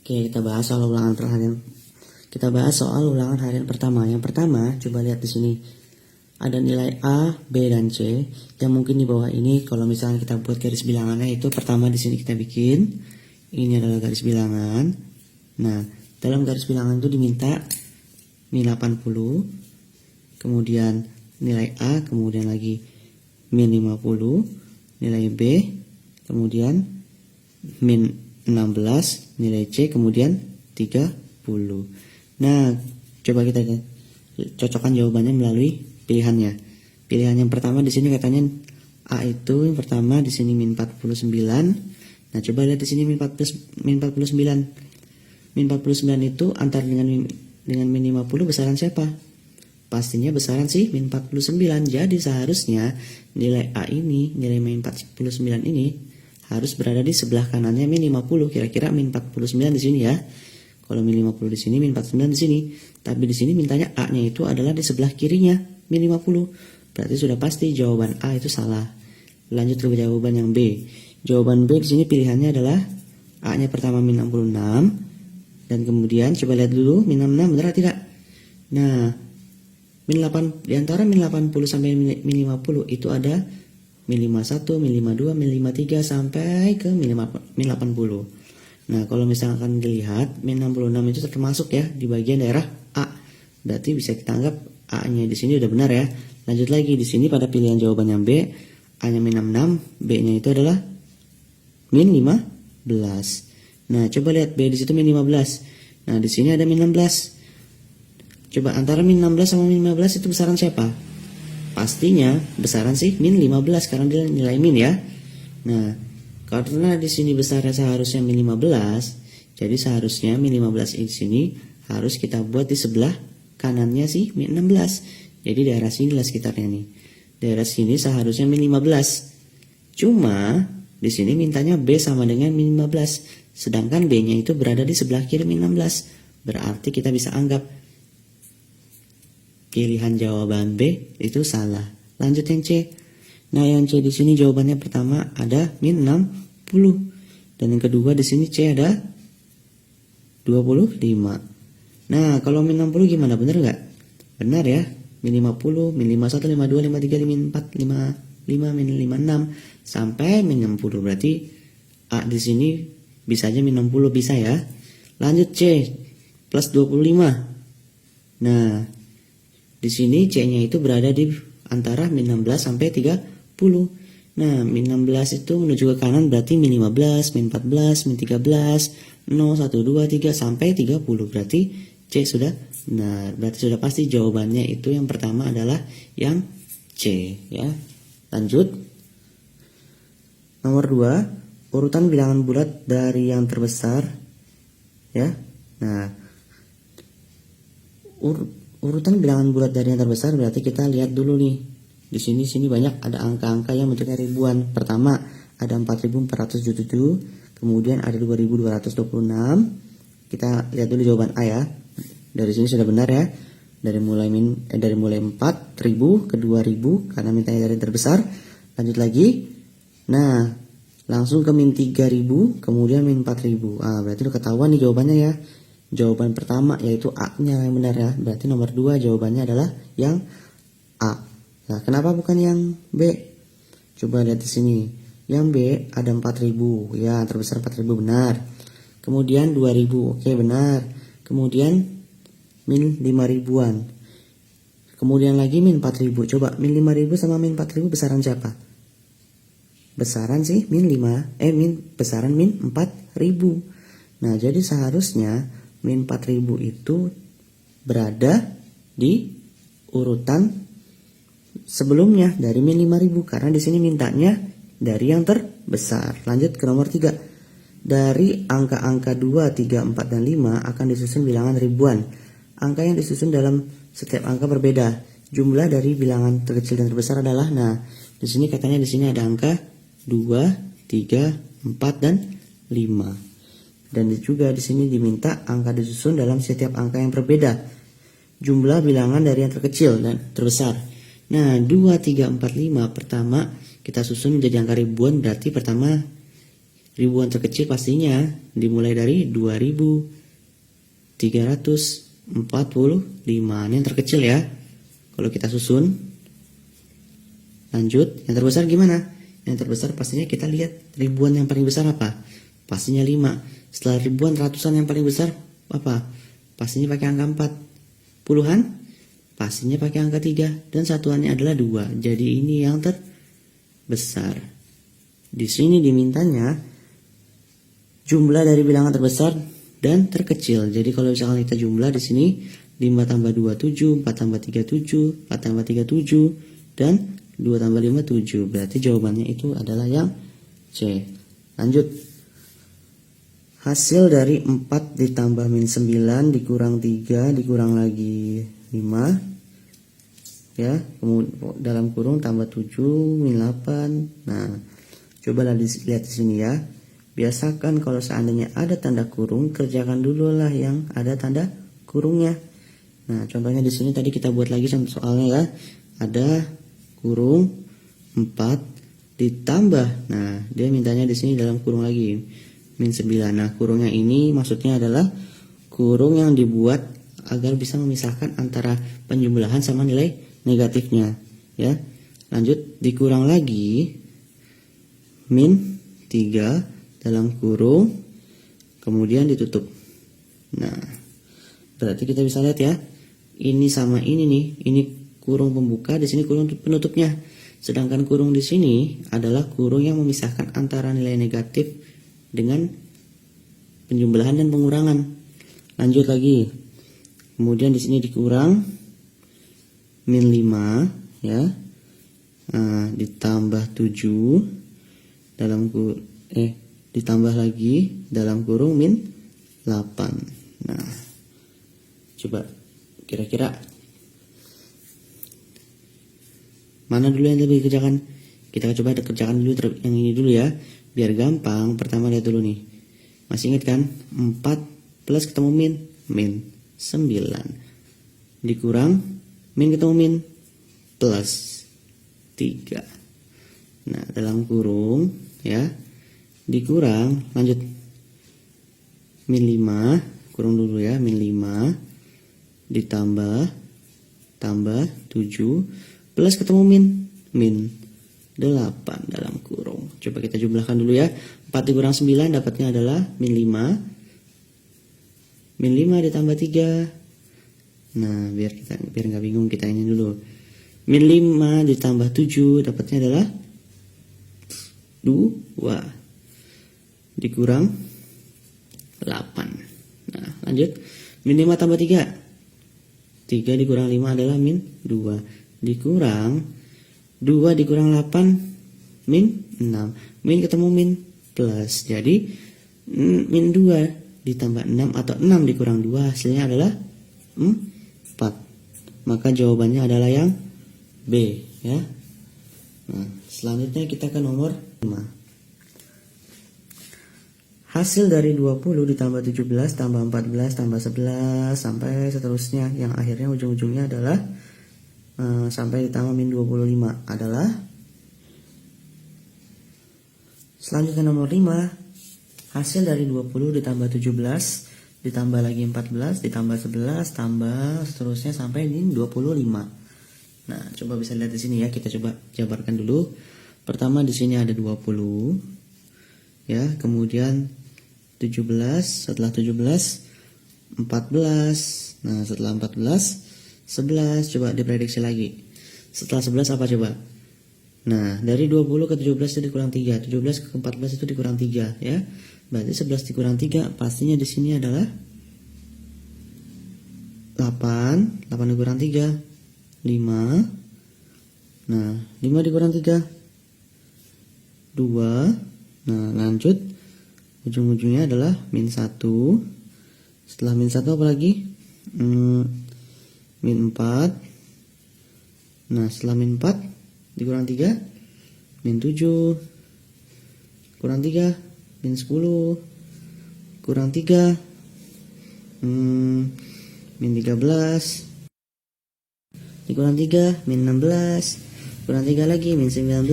Oke, kita bahas soal ulangan harian. Kita bahas soal ulangan harian pertama. Yang pertama, coba lihat di sini. Ada nilai A, B, dan C. Yang mungkin di bawah ini, kalau misalnya kita buat garis bilangannya, itu pertama di sini kita bikin. Ini adalah garis bilangan. Nah, dalam garis bilangan itu diminta nilai 80. Kemudian nilai A, kemudian lagi min 50. Nilai B, kemudian min 16, nilai C kemudian 30. Nah, coba kita cocokkan jawabannya melalui pilihannya. Pilihan yang pertama di sini katanya A itu yang pertama di sini min 49. Nah, coba lihat di sini min 49. Min 49 itu antara dengan min 50 besaran siapa? Pastinya besaran sih min 49. Jadi seharusnya nilai A ini, nilai min 49 ini harus berada di sebelah kanannya min 50, kira-kira min 49 di sini ya. Kalau min 50 di sini, min 49 di sini. Tapi di sini mintanya A-nya itu adalah di sebelah kirinya, min 50. Berarti sudah pasti jawaban A itu salah. Lanjut ke jawaban yang B. Jawaban B di sini pilihannya adalah A-nya pertama min 66 dan kemudian coba lihat dulu min 66 benar atau tidak? Nah, min 8 di antara min 80 sampai min 50 itu ada min 51, min 52, min 53 sampai ke min 80. Nah, kalau misalkan dilihat min 66 itu termasuk ya di bagian daerah A. Berarti bisa kita anggap A-nya di sini udah benar ya. Lanjut lagi di sini pada pilihan jawaban yang B, A-nya min 66, B-nya itu adalah min 15. Nah, coba lihat B di situ min 15. Nah, di sini ada min 16. Coba antara min 16 sama min 15 itu besaran siapa? Pastinya besaran sih min 15 karena dia nilai min ya. Nah, karena di sini besarnya seharusnya min 15, jadi seharusnya min 15 di sini harus kita buat di sebelah kanannya sih min 16. Jadi daerah sini lah sekitarnya nih. Daerah sini seharusnya min 15. Cuma di sini mintanya B sama dengan min 15, sedangkan B-nya itu berada di sebelah kiri min 16. Berarti kita bisa anggap pilihan jawaban B itu salah. Lanjut yang C. Nah, yang C di sini jawabannya pertama ada min 60 dan yang kedua di sini C ada 25. Nah, kalau min 60 gimana? Benar nggak? Benar ya. Min 50, min 51, 52, 53, min 4, 55, min 56 sampai min 60. Berarti A di sini bisa aja min 60 bisa ya. Lanjut C plus 25. Nah, di sini C-nya itu berada di antara min 16 sampai 30. Nah, min 16 itu menuju ke kanan berarti min 15, min 14, min 13, 0, 1, 2, 3 sampai 30. Berarti C sudah benar. Berarti sudah pasti jawabannya itu yang pertama adalah yang C ya. Lanjut. Nomor 2, urutan bilangan bulat dari yang terbesar ya. Nah, urutan bilangan bulat dari yang terbesar berarti kita lihat dulu nih. Di sini banyak ada angka-angka yang bentuknya ribuan. Pertama ada 4.477, kemudian ada 2.226. Kita lihat dulu jawaban A ya. Dari sini sudah benar ya. Dari mulai 4.000 ke 2.000 karena mintanya dari terbesar. Lanjut lagi. Nah, langsung ke min 3.000, kemudian min 4.000. Berarti udah ketahuan nih jawabannya ya. Jawaban pertama yaitu A-nya yang benar ya. Berarti nomor 2 jawabannya adalah yang A. Nah, kenapa bukan yang B? Coba lihat di sini. Yang B ada 4.000. Ya, terbesar 4.000 benar. Kemudian 2.000. Oke, benar. Kemudian min 5.000-an. Kemudian lagi min 4.000. Coba min 5.000 sama min 4.000 besaran siapa? Besaran sih besaran min 4.000. Nah, jadi seharusnya min 4.000 itu berada di urutan sebelumnya dari min 5.000 karena di sini mintanya dari yang terbesar. Lanjut ke nomor 3. Dari angka-angka 2, 3, 4 dan 5 akan disusun bilangan ribuan. Angka yang disusun dalam setiap angka berbeda. Jumlah dari bilangan terkecil dan terbesar adalah, nah, di sini katanya di sini ada angka 2, 3, 4 dan 5. Dan juga di sini diminta angka disusun dalam setiap angka yang berbeda. Jumlah bilangan dari yang terkecil dan terbesar. Nah, 2, 3, 4, 5 pertama kita susun menjadi angka ribuan, berarti pertama ribuan terkecil pastinya dimulai dari 2345. Ini yang terkecil ya. Kalau kita susun, lanjut, yang terbesar gimana? Yang terbesar pastinya kita lihat ribuan yang paling besar apa? Pastinya 5. Setelah ribuan ratusan yang paling besar apa? Pastinya pakai angka 4. Puluhan? Pastinya pakai angka 3. Dan satuannya adalah 2. Jadi ini yang terbesar. Di sini dimintanya jumlah dari bilangan terbesar dan terkecil. Jadi kalau misalkan kita jumlah di sini 5 tambah 2 7, 4 tambah 3 7, 4 tambah 3 7, dan 2 tambah 5 7. Berarti jawabannya itu adalah yang C. Lanjut. Hasil dari 4 ditambah min 9 dikurang 3 dikurang lagi 5. Ya, kemudian dalam kurung tambah 7 min 8. Nah, cobalah lihat di sini ya. Biasakan kalau seandainya ada tanda kurung, kerjakan dulu lah yang ada tanda kurungnya. Nah, contohnya di sini tadi kita buat lagi soalnya ya. Ada kurung 4 ditambah. Nah, dia mintanya di sini dalam kurung lagi min 9. Nah, kurungnya ini maksudnya adalah kurung yang dibuat agar bisa memisahkan antara penjumlahan sama nilai negatifnya, ya. Lanjut, dikurang lagi min 3 dalam kurung, kemudian ditutup. Nah, berarti kita bisa lihat ya, ini sama ini nih, ini kurung pembuka, di sini kurung penutupnya. Sedangkan kurung di sini adalah kurung yang memisahkan antara nilai negatif dengan penjumlahan dan pengurangan. Lanjut lagi. Kemudian di sini dikurang min 5 ya. Nah, ditambah 7 dalam ditambah lagi dalam kurung min 8. Nah, coba kira-kira mana dulu yang lebih kerjakan? Kita coba kerjakan dulu yang ini dulu ya, biar gampang. Pertama lihat dulu nih, masih ingat kan? 4 plus ketemu min 9 dikurang min ketemu min plus 3. Nah, dalam kurung ya, dikurang, lanjut min 5, kurung dulu ya, min 5 ditambah tambah 7 plus ketemu min 8 dalam kurung. Coba kita jumlahkan dulu ya. 4 dikurang 9 dapatnya adalah min 5. Min 5 ditambah 3. Nah, biar nggak bingung, kita ini dulu. Min 5 ditambah 7 dapatnya adalah 2 dikurang 8. Nah, lanjut. Min 5 tambah 3. 3 dikurang 5 adalah min 2. Dikurang 2 dikurang 8 min 6. Min ketemu min plus. Jadi min 2 ditambah 6 atau 6 dikurang 2 hasilnya adalah 4. Maka jawabannya adalah yang B ya. Nah, selanjutnya kita ke nomor 5. Hasil dari 20 ditambah 17 tambah 14 tambah 11 sampai seterusnya, yang akhirnya ujung-ujungnya adalah sampai ditambah min 25 adalah selanjutnya nomor 5. Hasil dari 20 ditambah 17 ditambah lagi 14 ditambah 11 tambah seterusnya sampai min 25. Nah, coba bisa lihat di sini ya, kita coba jabarkan dulu. Pertama di sini ada 20 ya, kemudian 17, setelah 17 14. Nah, setelah 14 11. Coba diprediksi lagi. Setelah 11 apa coba? Nah, dari 20 ke 17 itu dikurang 3, 17 ke 14 itu dikurang 3 ya. Berarti 11 dikurang 3 pastinya di sini adalah 8. 8 dikurang 3 5. Nah, 5 dikurang 3 2. Nah, lanjut. Ujung-ujungnya adalah min 1. Setelah min 1 apa lagi? Min 4. Nah, setelah min 4 dikurang 3 min 7. Kurang 3 min 10. Kurang 3 min 13. Dikurang 3 min 16. Kurang 3 lagi min 19.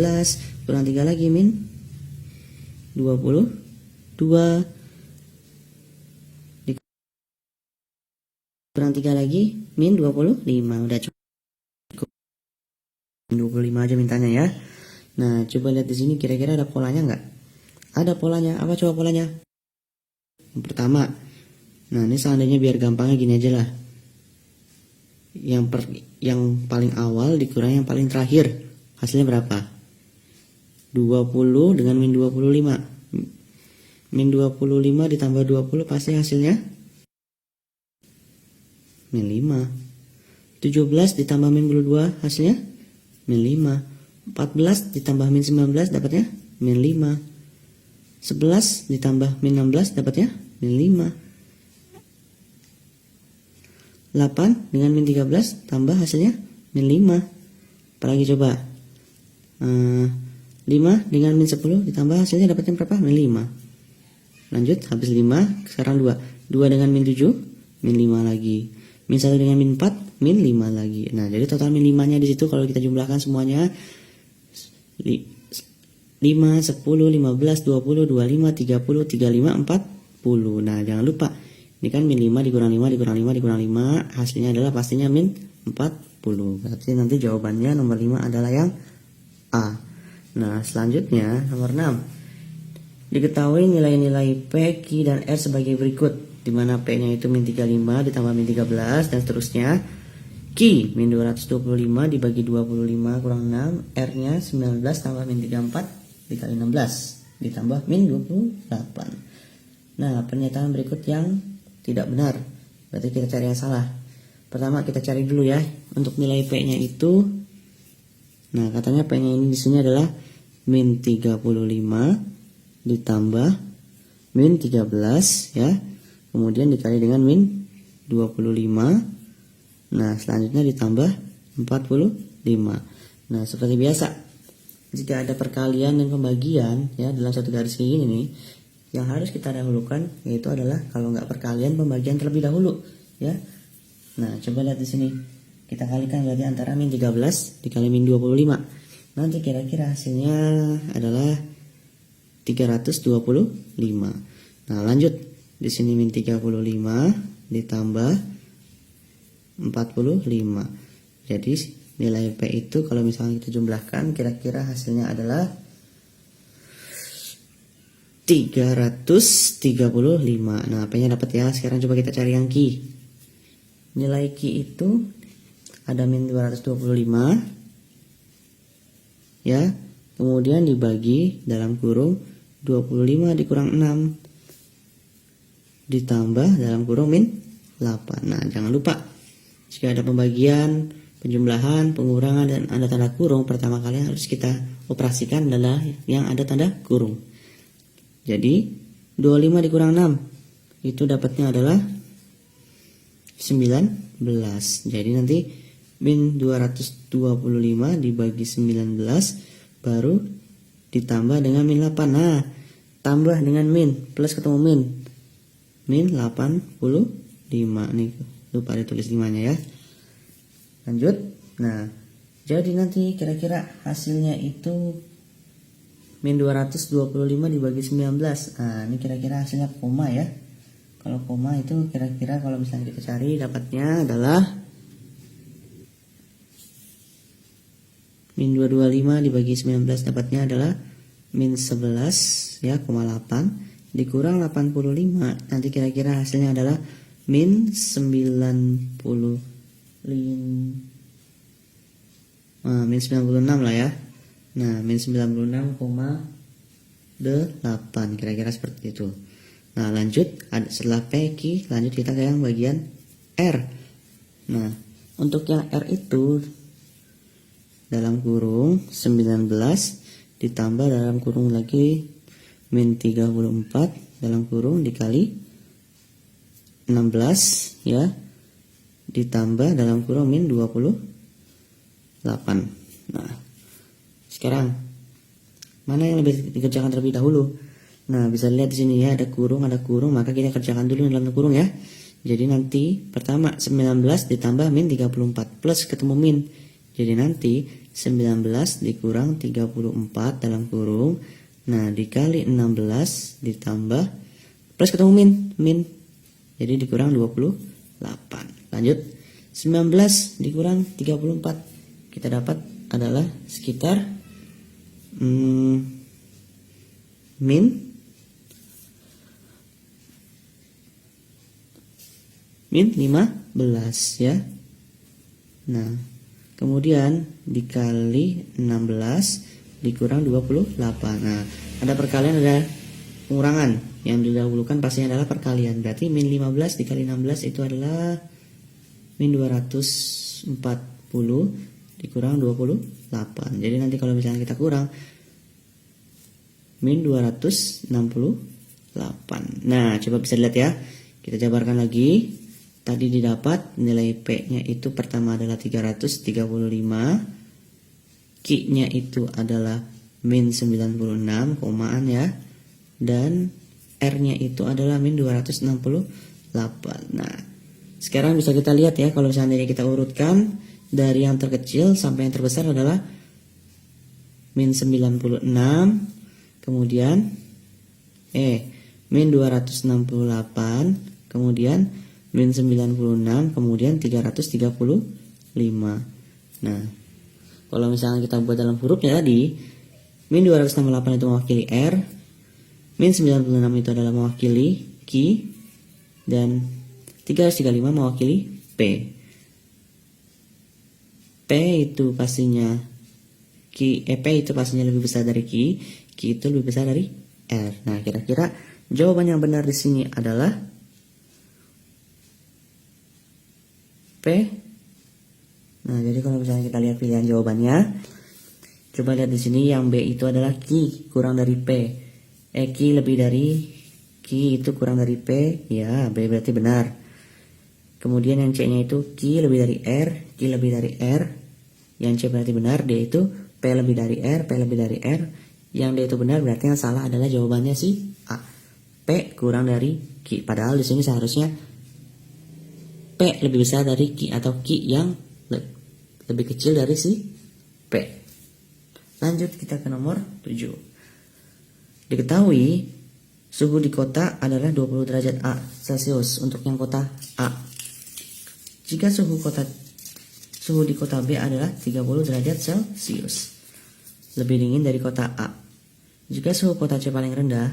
Kurang 3 lagi min 20 2 kurang 3 lagi min 25. Udah cukup 25 aja mintanya ya. Nah, coba lihat di sini kira-kira ada polanya nggak? Ada polanya. Apa coba polanya? Yang pertama. Nah, ini seandainya biar gampangnya gini aja lah. Yang paling awal dikurang yang paling terakhir. Hasilnya berapa? 20 dengan min 25. Min 25 ditambah 20 pasti hasilnya min 5. 17 ditambah min 22 hasilnya min 5. 14 ditambah min 19 dapatnya min 5. 11 ditambah min 16 dapatnya min 5. 8 dengan min 13 tambah hasilnya min 5. Apalagi coba 5 dengan min 10 ditambah hasilnya dapatnya berapa? Min 5. Lanjut, habis 5 sekarang 2 dengan min 7 min 5 lagi. Min 1 dengan min 4 min 5 lagi. Nah, jadi total min 5 nya di situ kalau kita jumlahkan semuanya 5, 10, 15, 20, 25, 30, 35, 40. Nah, jangan lupa ini kan min 5 dikurang 5 dikurang 5 dikurang 5 hasilnya adalah pastinya min 40. Berarti nanti jawabannya nomor 5 adalah yang A. Nah, selanjutnya nomor 6. Diketahui nilai-nilai P, Q, dan R sebagai berikut. Dimana P-nya itu min 35 ditambah min 13 dan seterusnya. Q min 225 dibagi 25 kurang 6. R-nya 19 tambah min 34 dikali 16 ditambah min 28. Nah, pernyataan berikut yang tidak benar. Berarti kita cari yang salah. Pertama kita cari dulu ya untuk nilai P-nya itu. Nah, katanya P-nya ini di sini adalah min 35 ditambah min 13 ya. Kemudian dikali dengan min 25. Nah, selanjutnya ditambah 45. Nah, seperti biasa, jika ada perkalian dan pembagian ya dalam satu garis ini nih, yang harus kita dahulukan yaitu adalah kalau nggak perkalian pembagian terlebih dahulu ya. Nah, coba lihat di sini. Kita kalikan berarti antara min 13 dikali min 25. Nanti kira-kira hasilnya adalah 325. Nah, lanjut. Di sini min 35 ditambah 45. Jadi nilai P itu kalau misalnya kita jumlahkan kira-kira hasilnya adalah 335. Nah, P-nya dapat ya. Sekarang coba kita cari yang Q. Nilai Q itu ada min 225 ya. Kemudian dibagi dalam kurung 25 dikurang 6 ditambah dalam kurung min 8. Nah, jangan lupa jika ada pembagian, penjumlahan, pengurangan dan ada tanda kurung, pertama kali yang harus kita operasikan adalah yang ada tanda kurung. Jadi 25 dikurang 6 itu dapatnya adalah 19. Jadi nanti min 225 dibagi 19 baru ditambah dengan min 8. Nah, tambah dengan min plus ketemu min 85 nih, lupa ditulis 5 nya ya. Lanjut. Nah, jadi nanti kira-kira hasilnya itu min 225 dibagi 19. Nah, ini kira-kira hasilnya koma ya. Kalau koma itu kira-kira kalau misalnya kita cari dapatnya adalah min 225 dibagi 19 dapatnya adalah min 11 ya, 8 dikurang 85. Nanti kira-kira hasilnya adalah min 96 lah ya. Nah, min 96,8 kira-kira seperti itu. Nah, lanjut setelah P, Q, lanjut kita ke yang bagian R. Nah, untuk yang R itu dalam kurung 19 ditambah dalam kurung lagi min 34 dalam kurung dikali 16 ya, ditambah dalam kurung min 28. Nah, sekarang mana yang lebih dikerjakan terlebih dahulu? Nah, bisa lihat di sini ya, ada kurung, maka kita kerjakan dulu dalam kurung ya. Jadi nanti pertama 19 ditambah min 34 plus ketemu min. Jadi nanti 19 dikurang 34 dalam kurung Nah, dikali 16 ditambah plus ketemu min. Jadi dikurang 28. Lanjut. 19 dikurang 34. Kita dapat adalah sekitar min 15 ya. Nah, kemudian dikali 16 dikurang 28. Nah, ada perkalian, ada pengurangan. Yang didahulukan pastinya adalah perkalian. Berarti min 15 dikali 16 itu adalah min 240 dikurang 28. Jadi nanti kalau misalnya kita kurang min 268. Nah, coba bisa dilihat ya. Kita jabarkan lagi. Tadi didapat nilai P-nya itu pertama adalah 335. Q-nya itu adalah min 96, komaan ya. Dan R-nya itu adalah min 268. Nah, sekarang bisa kita lihat ya, kalau seandainya kita urutkan dari yang terkecil sampai yang terbesar adalah min 96, kemudian min 268, kemudian min 96, kemudian 335. Nah, kalau misalnya kita buat dalam hurufnya tadi, min 268 itu mewakili R, min 96 itu adalah mewakili Q, dan 335 mewakili P. P itu pastinya P itu pastinya lebih besar dari Q itu lebih besar dari R. Nah, kira-kira jawaban yang benar di sini adalah P. Nah, jadi kalau misalnya kita lihat pilihan jawabannya, coba lihat di sini yang B itu adalah Q kurang dari P. Q lebih dari Q itu kurang dari P, ya B berarti benar. Kemudian yang C-nya itu Q lebih dari R, Q lebih dari R. Yang C berarti benar, D itu P lebih dari R, P lebih dari R. Yang D itu benar, berarti yang salah adalah jawabannya si A. P kurang dari Q. Padahal di sini seharusnya P lebih besar dari Q atau Q yang lebih kecil dari si P. Lanjut kita ke nomor 7. Diketahui suhu di kota adalah 20 derajat A Celcius untuk yang kota A. Jika suhu di kota B adalah 30 derajat Celcius, lebih dingin dari kota A. Jika suhu kota C paling rendah,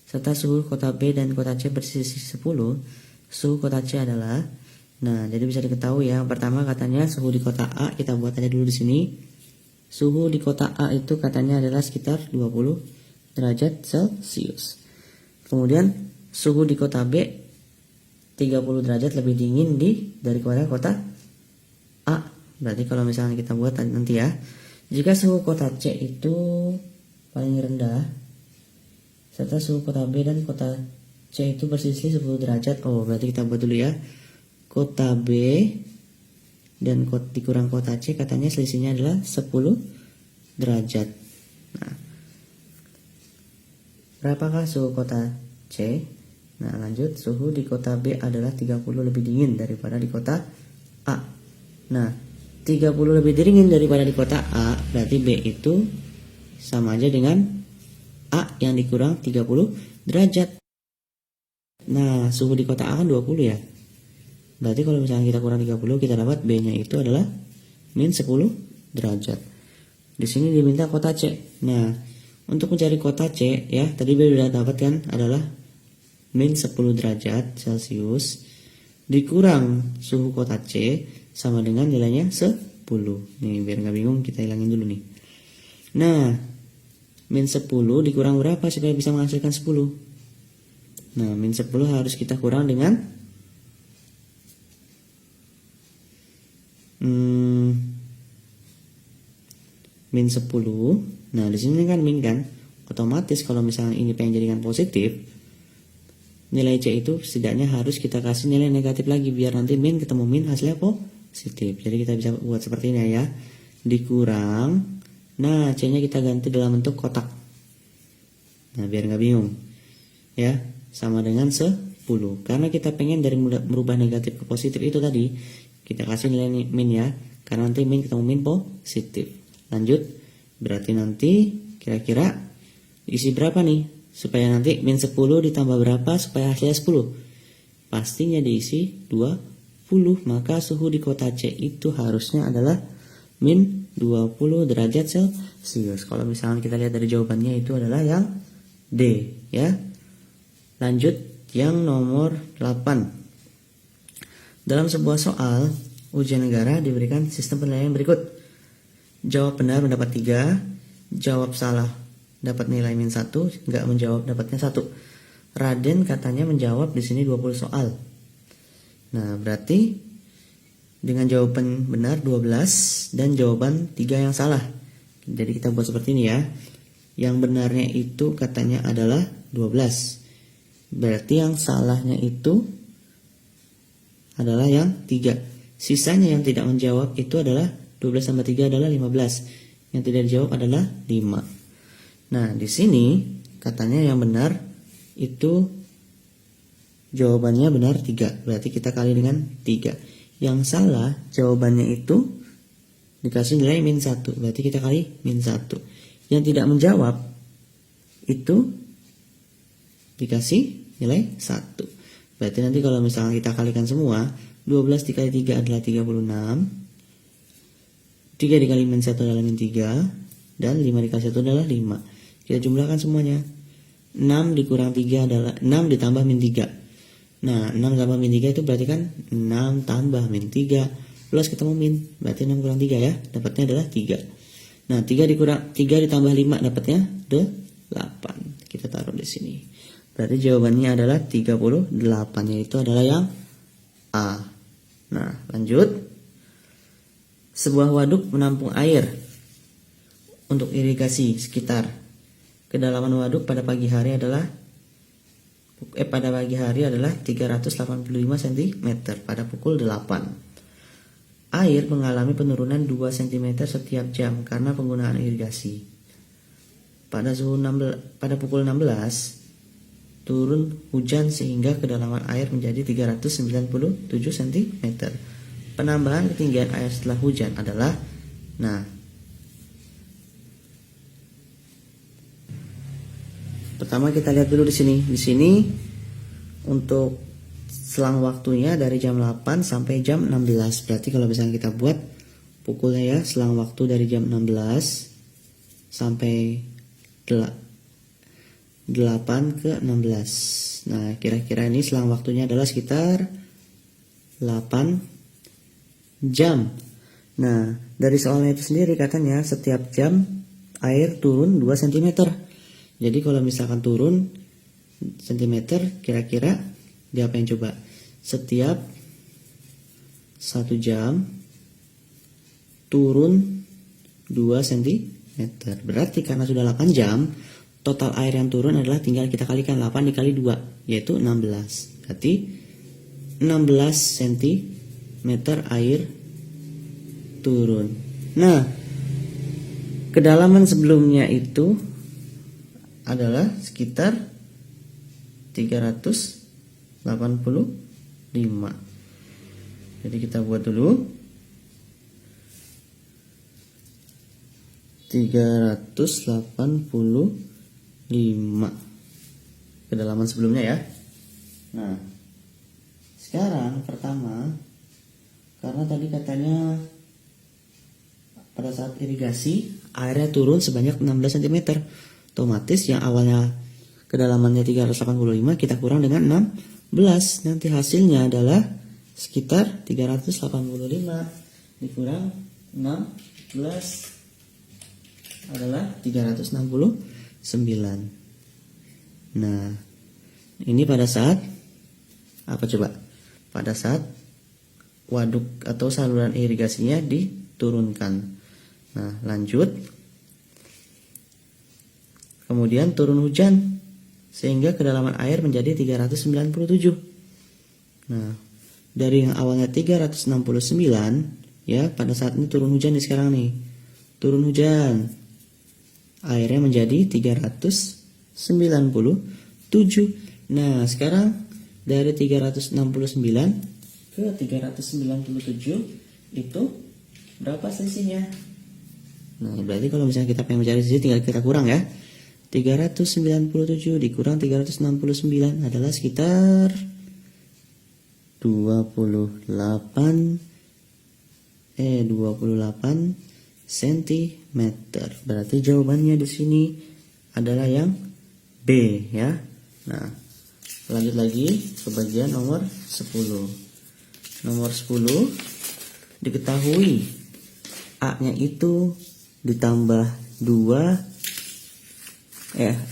serta suhu kota B dan kota C berselisih 10, suhu kota C adalah, nah, jadi bisa diketahui ya. Pertama katanya suhu di kota A, kita buat aja dulu di sini. Suhu di kota A itu katanya adalah sekitar 20 derajat Celcius. Kemudian suhu di kota B 30 derajat lebih dingin daripada kota A. Berarti kalau misalnya kita buat nanti ya, jika suhu kota C itu paling rendah, serta suhu kota B dan kota C itu berselisih 10 derajat. Oh, berarti kita buat dulu ya. Kota B dan dikurang kota C katanya selisihnya adalah 10 derajat. Nah, berapakah suhu kota C? Nah, lanjut, suhu di kota B adalah 30 lebih dingin daripada di kota A. Nah, 30 lebih dingin daripada di kota A, berarti B itu sama aja dengan A yang dikurang 30 derajat. Nah, suhu di kota A kan 20 ya. Berarti kalau misalnya kita kurang 30, kita dapat B-nya itu adalah min 10 derajat. Di sini diminta kota C. Nah, untuk mencari kota C ya, tadi B sudah dapat kan adalah min 10 derajat Celcius dikurang suhu kota C sama dengan nilainya 10. Nih, biar nggak bingung kita hilangin dulu nih. Nah, min 10 dikurang berapa supaya bisa menghasilkan 10? Nah, min 10 harus kita kurang dengan min 10. Nah, di sini kan min kan. Otomatis kalau misalnya ini pengen jadikan positif, nilai C itu setidaknya harus kita kasih nilai negatif lagi biar nanti min ketemu min hasilnya positif. Jadi kita bisa buat seperti ini ya. Dikurang. Nah, C-nya kita ganti dalam bentuk kotak. Nah, biar nggak bingung. Ya, sama dengan 10. Karena kita pengen dari merubah negatif ke positif itu tadi, kita kasih nilai min ya. Karena nanti min ketemu min positif. Lanjut. Berarti nanti kira-kira Isi berapa nih? Supaya nanti min 10 ditambah berapa supaya hasilnya 10? Pastinya diisi 20. Maka suhu di kota C itu harusnya adalah min 20 derajat Celcius. Kalau misalnya kita lihat dari jawabannya itu adalah yang D ya. Lanjut yang nomor 8. Dalam sebuah soal ujian negara diberikan sistem penilaian berikut. Jawab benar mendapat 3, jawab salah dapat nilai min 1, nggak menjawab dapatnya 1. Raden katanya menjawab di sini 20 soal. Nah, berarti dengan jawaban benar 12 dan jawaban 3 yang salah. Jadi kita buat seperti ini ya. Yang benarnya itu katanya adalah 12. Berarti yang salahnya itu adalah yang 3. Sisanya yang tidak menjawab itu adalah 12 tambah 3 adalah 15. Yang tidak dijawab adalah 5. Nah, di sini katanya yang benar itu jawabannya benar 3. Berarti kita kali dengan 3. Yang salah jawabannya itu dikasih nilai min 1. Berarti kita kali min 1. Yang tidak menjawab itu dikasih nilai 1. Berarti nanti kalau misalnya kita kalikan semua, 12 dikali 3 adalah 36. 3 dikali min 1 adalah min 3. Dan 5 dikali 1 adalah 5. Kita jumlahkan semuanya. 6 dikurang 3 adalah 6 ditambah min 3. Nah, 6 tambah min 3 itu berarti kan 6 tambah min 3 plus ketemu min. Berarti 6 kurang 3 ya. Dapatnya adalah 3. Nah, 3 ditambah 5 dapatnya 8. Kita taruh di sini. Berarti jawabannya adalah 38, yaitu adalah yang A. Nah, lanjut. Sebuah waduk menampung air untuk irigasi sekitar. Kedalaman waduk pada pagi hari adalah 385 cm pada pukul 8. Air mengalami penurunan 2 cm setiap jam karena penggunaan irigasi. Pada pukul 16 turun hujan sehingga kedalaman air menjadi 397 cm. Penambahan ketinggian air setelah hujan adalah, pertama kita lihat dulu di sini. Di sini untuk selang waktunya dari jam 8 sampai jam 16. Berarti kalau misalnya kita buat pukulnya ya, selang waktu dari jam 16 sampai 8 ke 16. Nah, kira-kira ini selang waktunya adalah sekitar 8 jam. Nah, dari soalnya itu sendiri katanya setiap jam air turun 2 cm. Jadi kalau misalkan turun cm, kira-kira diapain coba? Setiap 1 jam turun 2 cm. Berarti karena sudah 8 jam, total air yang turun adalah tinggal kita kalikan 8 dikali 2, yaitu 16. Berarti 16 cm air turun. Nah, kedalaman sebelumnya itu adalah sekitar 385. Jadi kita buat dulu 385 kedalaman sebelumnya ya. Nah, sekarang pertama, karena tadi katanya pada saat irigasi airnya turun sebanyak 16 cm, otomatis yang awalnya kedalamannya 385 kita kurang dengan 16. Nanti hasilnya adalah sekitar 385 dikurang 16 adalah 369. Nah, ini pada saat apa coba? Pada saat waduk atau saluran irigasinya diturunkan. Nah, lanjut. Kemudian turun hujan sehingga kedalaman air menjadi 397. Nah, dari yang awalnya 369 ya, pada saat ini turun hujan nih sekarang nih. Turun hujan. Airnya menjadi 397. Nah, sekarang dari 369 ke 397 itu berapa selisihnya? Nah, berarti kalau misalnya kita pengen mencari selisih tinggal kita kurang ya. 397 dikurang 369 adalah sekitar 28 cm. Berarti jawabannya di sini adalah yang B ya. Nah, lanjut lagi ke bagian nomor 10. Nomor 10 diketahui A-nya itu ditambah 2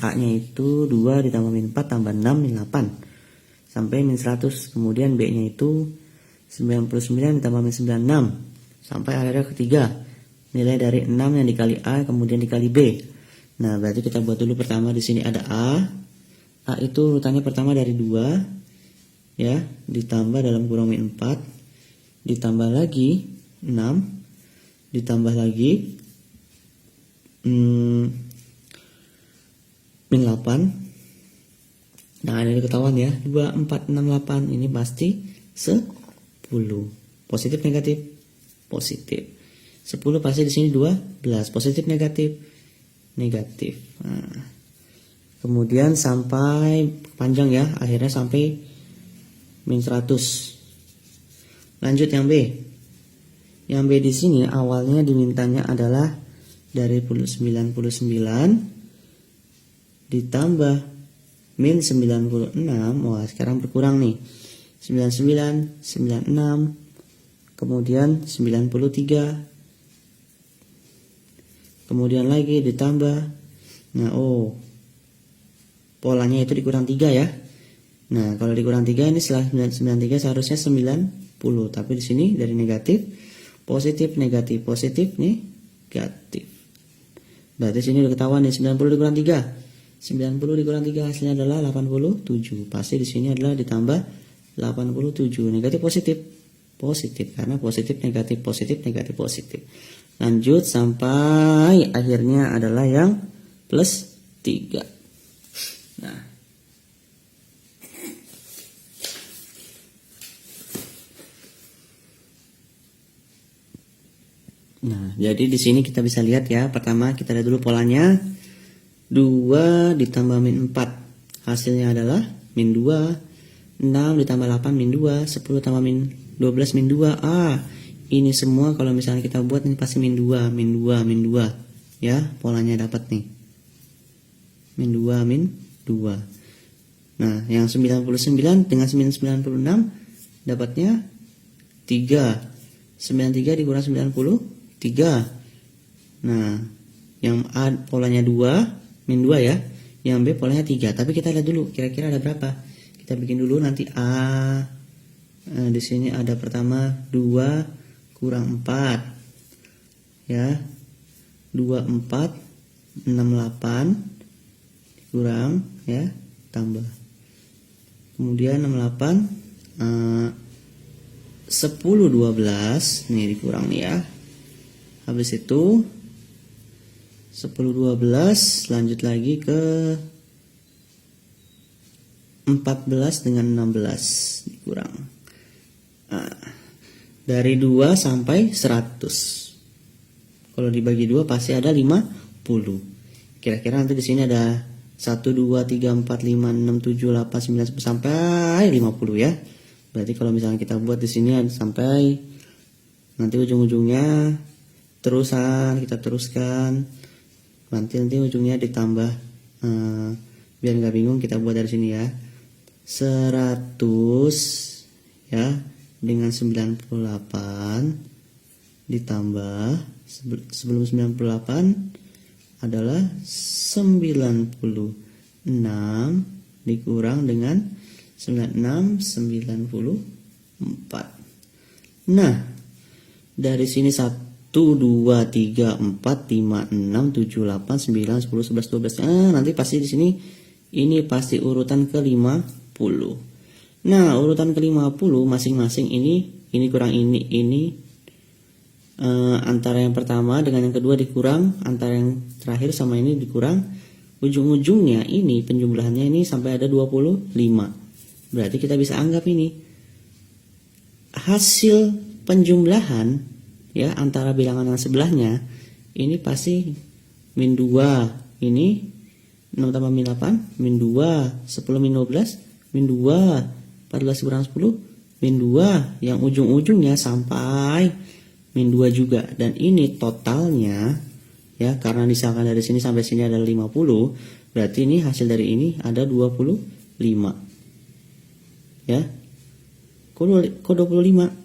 A-nya itu 2 ditambah min 4 tambah 6 min 8 sampai min 100. Kemudian B-nya itu 99 ditambah min 96 sampai akhirnya ketiga. Nilai dari 6 yang dikali A kemudian dikali B. Nah, berarti kita buat dulu pertama di sini ada A. A itu urutannya pertama dari 2 ya, ditambah dalam kurung min 4, ditambah lagi 6, ditambah lagi min 8. Nah, ini ketahuan ya, 2, 4, 6, 8 ini pasti 10. Positif negatif? Positif. 10 pasti di sini 12. Positif negatif? Negatif. Nah, kemudian sampai panjang ya, akhirnya sampai min 100. Lanjut yang B. Yang B di sini awalnya dimintanya adalah dari 99 ditambah min 96. Wah, sekarang berkurang nih. 99, 96, kemudian 93, kemudian lagi ditambah. Nah, polanya itu dikurang 3 ya. Nah, kalau dikurang 3 ini setelah 93 seharusnya 90. Tapi di sini dari negatif, positif, negatif, positif, negatif. Berarti sini udah ketahuan nih, 90 dikurang 3. 90 dikurang 3 hasilnya adalah 87. Pasti di sini adalah ditambah 87. Negatif positif? Positif, karena positif negatif positif negatif positif. Lanjut sampai akhirnya adalah yang plus 3. Nah, jadi di sini kita bisa lihat ya. Pertama kita lihat dulu polanya. 2 ditambah min 4 hasilnya adalah min 2. 6 ditambah 8 min 2. 10 tambah min 12 min 2. Ini semua kalau misalnya kita buat ini pasti min 2, min 2, min 2 ya, polanya dapat nih min 2, min 2. Nah, yang 99 dengan 96 dapatnya 3. 93 dikurang 93. Nah, yang A polanya 2 min 2 ya, yang B polanya 3. Tapi kita lihat dulu kira-kira ada berapa. Kita bikin dulu nanti A. Di sini ada pertama 2 kurang 4 ya, 2 4 6 8 kurang ya, tambah, kemudian 68 10 12 nih dikurang nih ya. Habis itu 10 12 lanjut lagi ke 14 dengan 16 dikurang. Dari 2 sampai 100. Kalau dibagi 2 pasti ada 50. Kira-kira nanti di sini ada 1 2 3 4 5 6 7 8 9 10 sampai 50 ya. Berarti kalau misalnya kita buat di sini sampai nanti ujung-ujungnya terusan kita teruskan. Nanti ujungnya ditambah, biar nggak bingung kita buat dari sini ya. 100 ya dengan 98 ditambah sebelum 98 adalah 96 dikurang dengan 96 94. Nah, dari sini 1 2 3 4 5 6 7 8 9 10 11 12. Nanti pasti di sini ini pasti urutan ke-50. Nah, urutan ke-50 masing-masing ini kurang ini antara yang pertama dengan yang kedua dikurang, antara yang terakhir sama ini dikurang. Ujung-ujungnya ini penjumlahannya ini sampai ada 25. Berarti kita bisa anggap ini hasil penjumlahan ya antara bilangan yang sebelahnya ini pasti min 2 ini 6 tambah min 8, min 2. 10 min 12, min 2. 14 kurang 10, min 2. Yang ujung-ujungnya sampai min 2 juga. Dan ini totalnya, ya, karena misalkan dari sini sampai sini adalah 50, berarti ini hasil dari ini ada 25. Ya. Kok 25?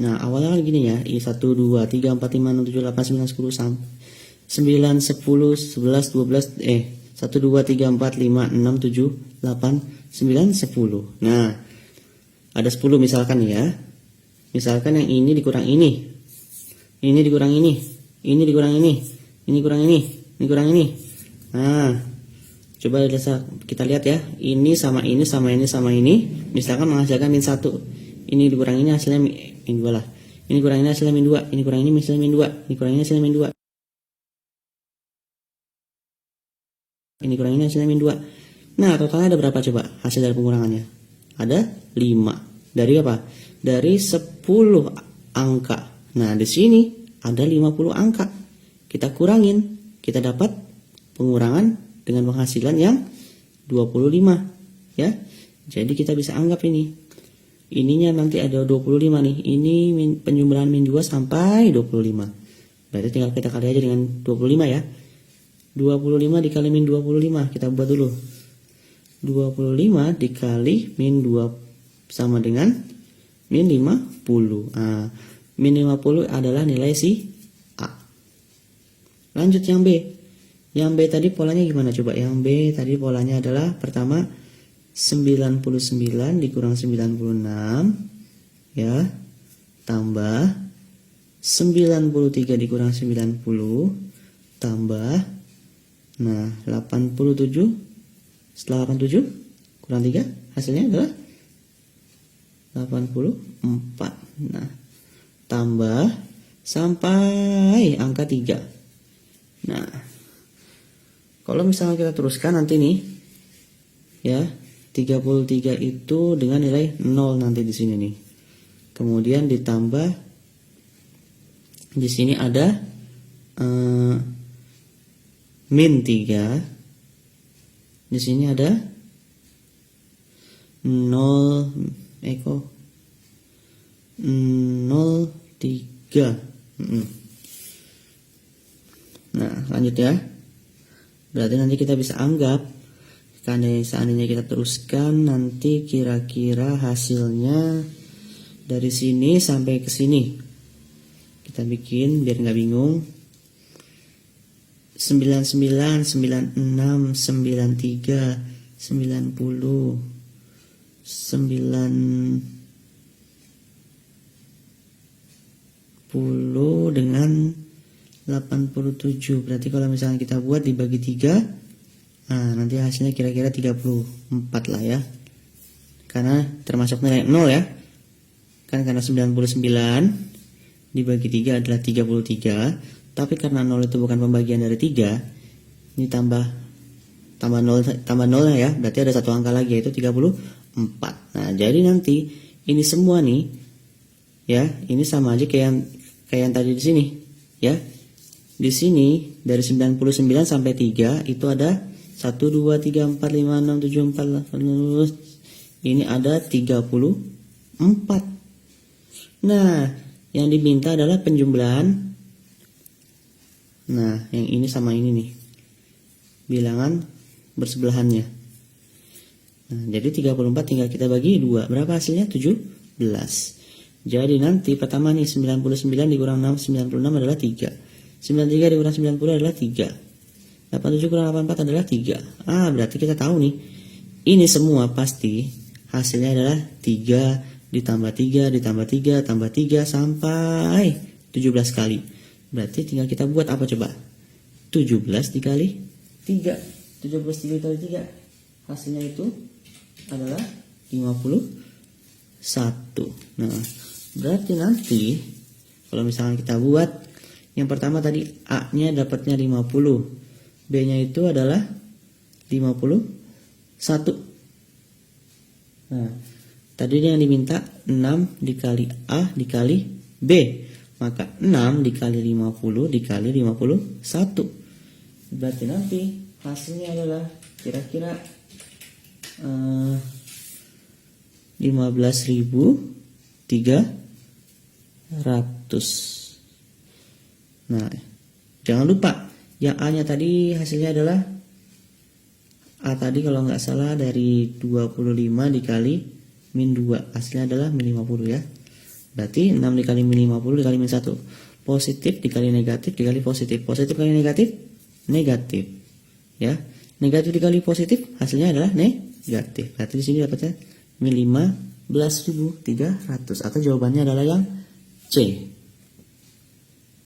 Nah, awalnya gini ya, 1, 2, 3, 4, 5, 6, 7, 8, 9, 10, 9, 10, 11, 12, 1, 2, 3, 4, 5, 6, 7, 8, 9, 10. Nah, ada 10 misalkan ya. Misalkan yang ini dikurang ini. Ini dikurang ini. Ini dikurang ini. Ini kurang ini. Ini kurang ini. Nah, coba kita lihat ya. Ini sama ini sama ini sama ini. Misalkan menghasilkan min 1. Ini dikurang ini hasilnya min 2 lah. Ini kurang ini hasilnya min 2. Ini kurang ini hasilnya min 2. Ini kurang ini hasilnya min 2. Ini kurang ini hasilnya min 2. Nah, totalnya ada berapa coba hasil dari pengurangannya? Ada 5. Dari apa? Dari 10 angka. Nah, di sini ada 50 angka. Kita kurangin, kita dapat pengurangan dengan penghasilan yang 25, ya. Jadi kita bisa anggap ini. Ininya nanti ada 25 nih. Ini penjumlahan min 2 sampai 25. Berarti tinggal kita kali aja dengan 25 ya. 25 dikali min 25, kita buat dulu. 25 dikali min 2 sama dengan min 50. Nah, min 50 adalah nilai si A. Lanjut yang B. Yang B tadi polanya gimana coba? Yang B tadi polanya adalah pertama 99 dikurang 96, ya, tambah 93 dikurang 90, tambah, nah, 87. Setelah 87 kurang 3, hasilnya adalah 84. Nah, tambah sampai angka 3. Nah, kalau misalnya kita teruskan nanti nih, ya, 33 itu dengan nilai 0 nanti di sini nih. Kemudian ditambah di sini ada min 3. Di sini ada 0,3. Nah, lanjut ya. Berarti nanti kita bisa anggap, karena seandainya kita teruskan, nanti kira-kira hasilnya dari sini sampai ke sini. Kita bikin biar nggak bingung. 99, 96, 93, 90, 90 dengan 87. Berarti kalau misalnya kita buat dibagi 3, nah, nanti hasilnya kira-kira 34 lah ya. Karena termasuk nilai 0 ya. Kan karena 99 dibagi 3 adalah 33. Tapi karena 0 itu bukan pembagian dari 3, ini tambah 0 ya, berarti ada satu angka lagi yaitu 34. Nah, jadi nanti ini semua nih, ya, ini sama aja kayak yang tadi di sini, ya. Di sini dari 99 sampai 3 itu ada 1 2 3 4 5 6 7 4 8. Ini ada 34. Nah, yang diminta adalah penjumlahan. Nah, yang ini sama ini nih, bilangan bersebelahannya. Nah, jadi 34 tinggal kita bagi 2. Berapa hasilnya? 17. Jadi nanti pertama nih 99 dikurang 96 adalah 3. 93 dikurang 90 adalah 3. 87 kurang 84 adalah 3. Ah, berarti kita tahu nih, ini semua pasti hasilnya adalah 3 ditambah 3 ditambah 3 tambah 3 sampai 17 kali. Berarti tinggal kita buat apa coba? 17 dikali 3. 17 dikali 3. Hasilnya itu adalah 51. Nah, berarti nanti kalau misalnya kita buat yang pertama tadi A-nya dapatnya 50. B-nya itu adalah 51. Nah, tadi yang diminta 6 dikali A dikali B. Maka 6 dikali 50 dikali 51. Berarti nanti hasilnya adalah Kira-kira 15.300. Nah, jangan lupa yang A-nya tadi hasilnya adalah A tadi kalau nggak salah dari 25 dikali min 2, hasilnya adalah min 50 ya. Berarti 6 dikali min 50 dikali min 1. Positif dikali negatif dikali positif. Positif kali negatif, negatif. Ya. Negatif dikali positif hasilnya adalah negatif. Berarti di sini dapatnya min 15.300 atau jawabannya adalah yang C.